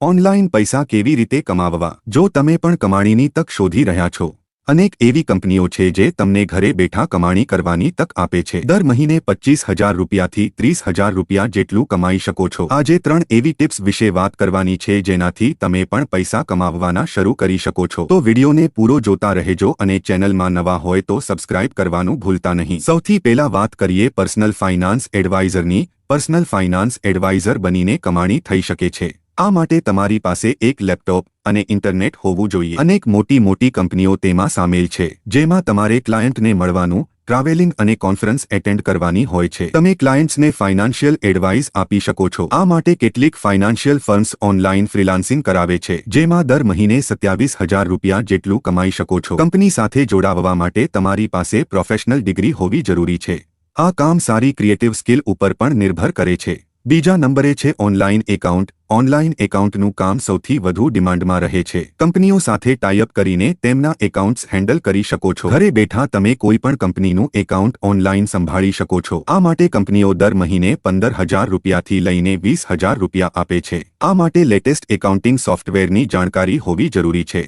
Online પૈસા કેવી રીતે કમાવવા? જો તમે પણ કમાણીની તક શોધી રહ્યા છો, અનેક એવી કંપનીઓ છે જે તમને ઘરે બેઠા કમાણી કરવાની તક આપે છે. દર મહિને 25,000 રૂપિયાથી 30,000 રૂપિયા જેટલું કમાઈ શકો છો. આજે 3 એવી ટિપ્સ વિશે વાત કરવાની છે જેનાથી તમે પણ પૈસા કમાવવાના શરૂ કરી શકો છો. તો વિડીયોને પૂરો જોતા રહેજો અને ચેનલમાં નવા હોય તો સબસ્ક્રાઇબ કરવાનું ભૂલતા નહીં. સૌથી પહેલા વાત કરીએ પર્સનલ ફાઇનાન્સ એડવાઇઝરની. પર્સનલ ફાઇનાન્સ એડવાઇઝર બનીને કમાણી થઈ શકે છે. આ માટે તમારી પાસે એક લેપટોપ અને ઇન્ટરનેટ હોવું જોઈએ. અનેક મોટી કંપનીઓ તેમાં સામેલ છે, જેમાં તમારે ક્લાયન્ટને મળવાનું, ટ્રાવેલિંગ અને કોન્ફરન્સ એટેન્ડ કરવાની હોય છે. તમે ક્લાયન્ટ્સને ફાઇનાન્શિયલ એડવાઇસ આપી શકો છો. આ માટે કેટલીક ફાઇનાન્શિયલ ફર્મ્સ ઓનલાઈન ફ્રીલાન્સિંગ કરાવે છે, જેમાં દર મહિને 27,000 રૂપિયા જેટલું કમાઈ શકો છો. કંપની સાથે જોડાવવા માટે તમારી પાસે પ્રોફેશનલ ડિગ્રી હોવી જરૂરી છે. આ કામ સારી ક્રિએટિવ સ્કિલ ઉપર પણ નિર્ભર કરે છે. બીજા નંબરે છે ઓનલાઈન એકાઉન્ટ. ઓનલાઈન એકાઉન્ટનું કામ સૌથી વધુ ડિમાન્ડમાં રહે છે. કંપનીઓ સાથે ટાઈઅપ કરીને તેમના એકાઉન્ટ્સ હેન્ડલ કરી શકો છો. ઘરે બેઠા તમે કોઈપણ કંપનીનું એકાઉન્ટ ઓનલાઈન સંભાળી શકો છો. આ માટે કંપનીઓ દર મહિને 15,000 રૂપિયાથી લઈને 20,000 રૂપિયા આપે છે. આ માટે લેટેસ્ટ એકાઉન્ટિંગ સોફ્ટવેરની જાણકારી હોવી જરૂરી છે.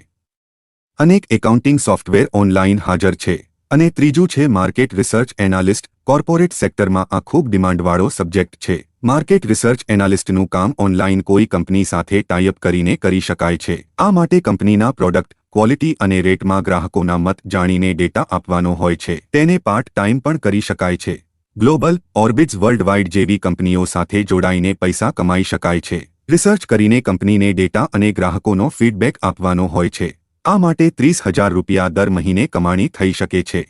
અનેક એકાઉન્ટિંગ સોફ્ટવેર ઓનલાઈન હાજર છે. અને ત્રીજું છે માર્કેટ રિસર્ચ એનાલિસ્ટ. કોર્પોરેટ સેક્ટરમાં આ ખૂબ ડિમાન્ડવાળો સબ્જેક્ટ છે. માર્કેટ રિસર્ચ એનાલિસ્ટનું કામ ઓનલાઈન કોઈ કંપની સાથે ટાઈઅપ કરીને કરી શકાય છે. આ માટે કંપનીના પ્રોડક્ટ, ક્વોલિટી અને રેટમાં ગ્રાહકોના મત જાણીને ડેટા આપવાનો હોય છે. તેને પાર્ટ ટાઈમ પણ કરી શકાય છે. ગ્લોબલ, ઓર્બિટ્સ વર્લ્ડવાઇડ જેવી કંપનીઓ સાથે જોડાઈને પૈસા કમાઈ શકાય છે. રિસર્ચ કરીને કંપનીને ડેટા અને ગ્રાહકોનો ફીડબેક આપવાનો હોય છે. આ માટે 30,000 રૂપિયા દર મહિને કમાણી થઈ શકે છે.